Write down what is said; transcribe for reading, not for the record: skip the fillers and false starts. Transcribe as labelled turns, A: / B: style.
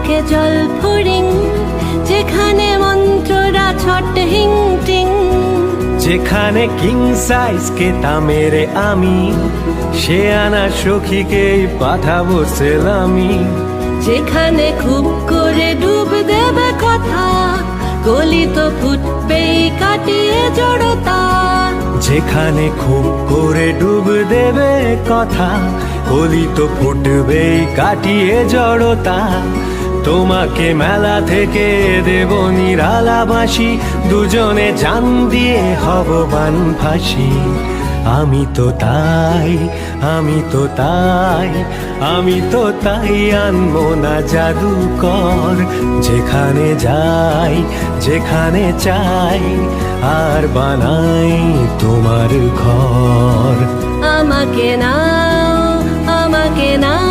A: থাকে জলফড়িং, যেখানে মন্ত্ররা ছট হিং টিং।
B: যেখানে কিং সাইজ কেতা মেরে আমি, সে আনা সখীকে পাঠাবো সেলামি।
A: যেখানে খুব করে ডুব দেবে কথা, গলি তো ফুটবেই কাটিয়ে জড়তা।
B: যেখানে খুব করে ডুব দেবে কথা, কলি তো ফুটবেই কাটিয়ে জড়তা। তোমাকে মেলা থেকে দেব নিরালাবাসী, দুজনে জান দিয়ে হব বান ফাঁসি। আমি তো তাই, আমি তো তাই, আমি তো তাই আনবো না জাদুকর। যেখানে যাই, যেখানে চাই, আর বানাই তোমার ঘর।
A: আমাকে নাও, আমাকে নাও।